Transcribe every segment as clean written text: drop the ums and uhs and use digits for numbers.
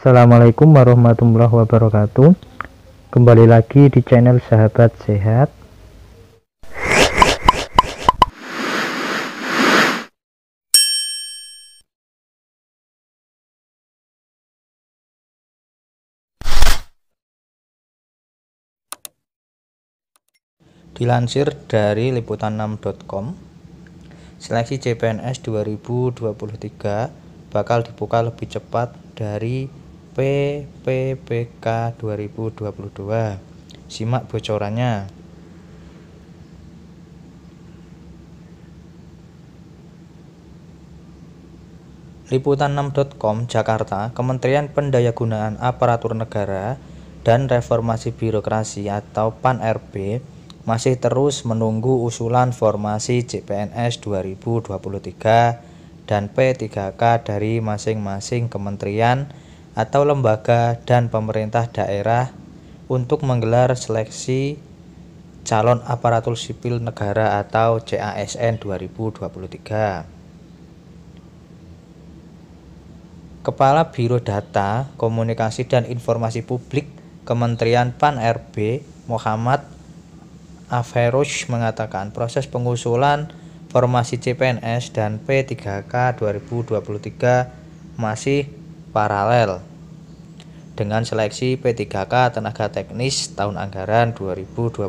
Assalamualaikum warahmatullahi wabarakatuh. Kembali lagi di channel Sahabat Sehat. Dilansir dari liputan6.com, seleksi CPNS 2023 bakal dibuka lebih cepat dari PPPK 2022. Simak bocorannya. Liputan6.com Jakarta, Kementerian Pendayagunaan Aparatur Negara dan Reformasi Birokrasi atau PAN-RB masih terus menunggu usulan formasi CPNS 2023 dan P3K dari masing-masing kementerian atau lembaga dan pemerintah daerah untuk menggelar seleksi calon aparatur sipil negara atau CASN 2023. Kepala Biro Data, Komunikasi dan Informasi Publik Kementerian PAN-RB Muhammad Aferush mengatakan proses pengusulan formasi CPNS dan P3K 2023 masih paralel dengan seleksi P3K tenaga teknis tahun anggaran 2022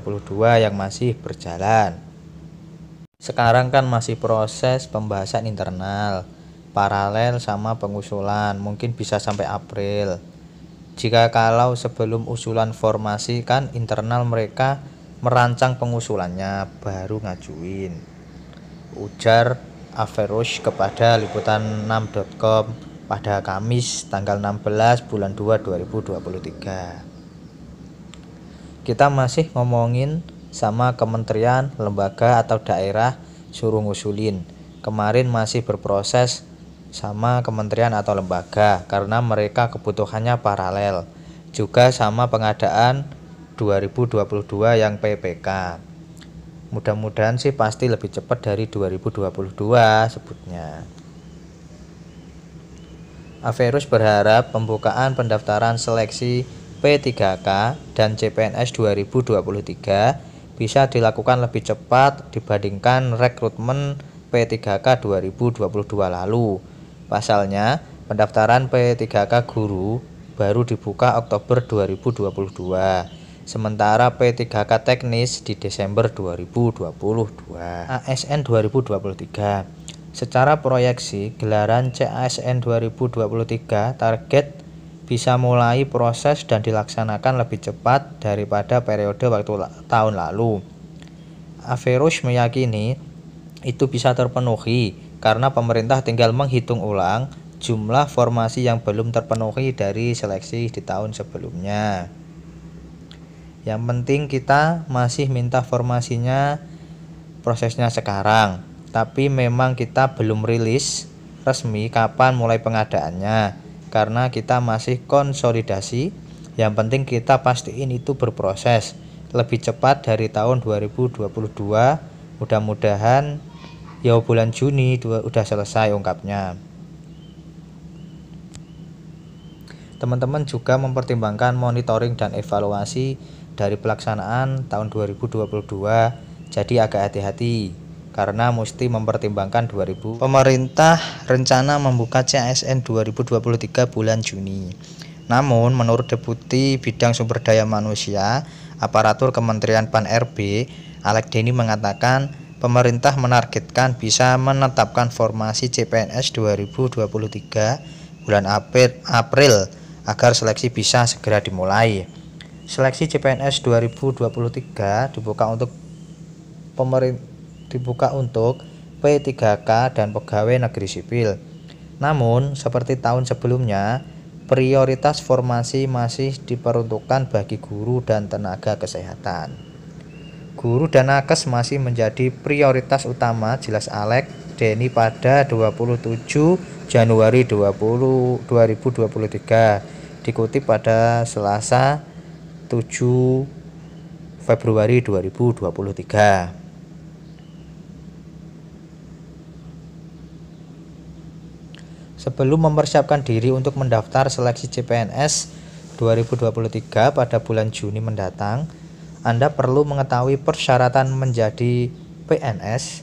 yang masih berjalan. Sekarang kan masih proses pembahasan internal, paralel sama pengusulan, mungkin bisa sampai April. Kalau sebelum usulan formasi kan internal mereka merancang pengusulannya baru ngajuin, ujar Aferush kepada liputan6.com pada Kamis tanggal 16 bulan 2 2023. Kita masih ngomongin sama kementerian, lembaga atau daerah suruh ngusulin. Kemarin masih berproses sama kementerian atau lembaga karena mereka kebutuhannya paralel. Juga sama pengadaan 2022 yang PPK. Mudah-mudahan sih pasti lebih cepat dari 2022 sebutnya. Aferush berharap pembukaan pendaftaran seleksi P3K dan CPNS 2023 bisa dilakukan lebih cepat dibandingkan rekrutmen P3K 2022 lalu. Pasalnya, pendaftaran P3K guru baru dibuka Oktober 2022. Sementara P3K teknis di Desember 2022. ASN 2023. Secara proyeksi, gelaran CASN 2023 target bisa mulai proses dan dilaksanakan lebih cepat daripada periode waktu tahun lalu. Aferush meyakini itu bisa terpenuhi karena pemerintah tinggal menghitung ulang jumlah formasi yang belum terpenuhi dari seleksi di tahun sebelumnya. Yang penting kita masih minta formasinya, prosesnya sekarang, tapi memang kita belum rilis resmi kapan mulai pengadaannya karena kita masih konsolidasi. Yang penting kita pastiin itu berproses lebih cepat dari tahun 2022. Mudah-mudahan ya bulan Juni udah selesai ungkapnya. Teman-teman juga mempertimbangkan monitoring dan evaluasi dari pelaksanaan tahun 2022, jadi agak hati-hati karena mesti mempertimbangkan 2000. Pemerintah rencana membuka CASN 2023 bulan Juni. Namun menurut Deputi Bidang Sumber Daya Manusia Aparatur Kementerian PAN-RB Alek Deni mengatakan pemerintah menargetkan bisa menetapkan formasi CPNS 2023 bulan April agar seleksi bisa segera dimulai. Seleksi CPNS 2023 dibuka untuk P3K dan pegawai negeri sipil. Namun, seperti tahun sebelumnya, prioritas formasi masih diperuntukkan bagi guru dan tenaga kesehatan. Guru dan nakes masih menjadi prioritas utama, jelas Alek Deni pada 27 Januari 2023, dikutip pada Selasa 7 Februari 2023. Sebelum mempersiapkan diri untuk mendaftar seleksi CPNS 2023 pada bulan Juni mendatang, Anda perlu mengetahui persyaratan menjadi PNS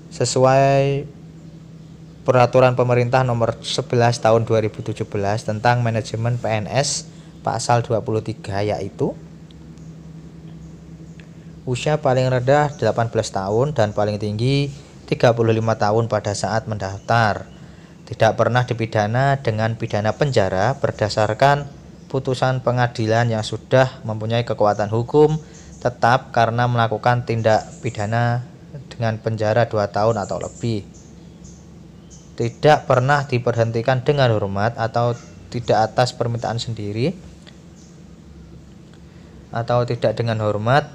sesuai Peraturan Pemerintah Nomor 11 Tahun 2017 tentang Manajemen PNS Pasal 23, yaitu usia paling rendah 18 tahun dan paling tinggi 35 tahun pada saat mendaftar. Tidak pernah dipidana dengan pidana penjara berdasarkan putusan pengadilan yang sudah mempunyai kekuatan hukum tetap karena melakukan tindak pidana dengan penjara 2 tahun atau lebih. Tidak pernah diberhentikan dengan hormat atau tidak atas permintaan sendiri atau tidak dengan hormat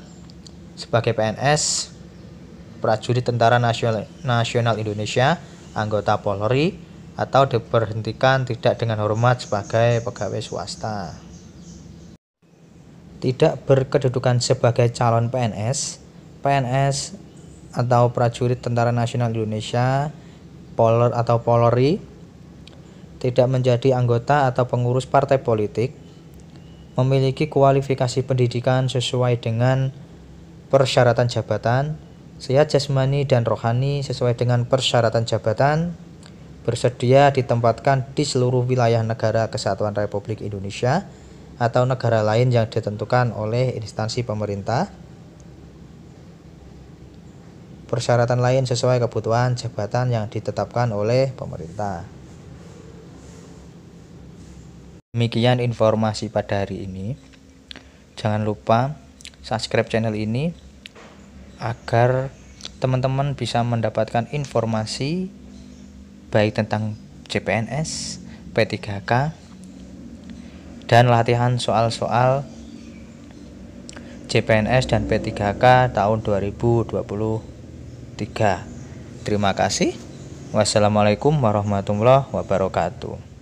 sebagai PNS, prajurit Tentara Nasional Indonesia, anggota Polri, atau diberhentikan tidak dengan hormat sebagai pegawai swasta. Tidak berkedudukan sebagai calon PNS, PNS atau prajurit Tentara Nasional Indonesia, Polri, tidak menjadi anggota atau pengurus partai politik, memiliki kualifikasi pendidikan sesuai dengan persyaratan jabatan, sehat jasmani dan rohani sesuai dengan persyaratan jabatan, bersedia ditempatkan di seluruh wilayah negara Kesatuan Republik Indonesia atau negara lain yang ditentukan oleh instansi pemerintah. Persyaratan lain sesuai kebutuhan jabatan yang ditetapkan oleh pemerintah. Demikian informasi pada hari ini. Jangan lupa subscribe channel ini agar teman-teman bisa mendapatkan informasi baik tentang CPNS, P3K, dan latihan soal-soal CPNS dan P3K tahun 2023. Terima kasih. Wassalamualaikum warahmatullahi wabarakatuh.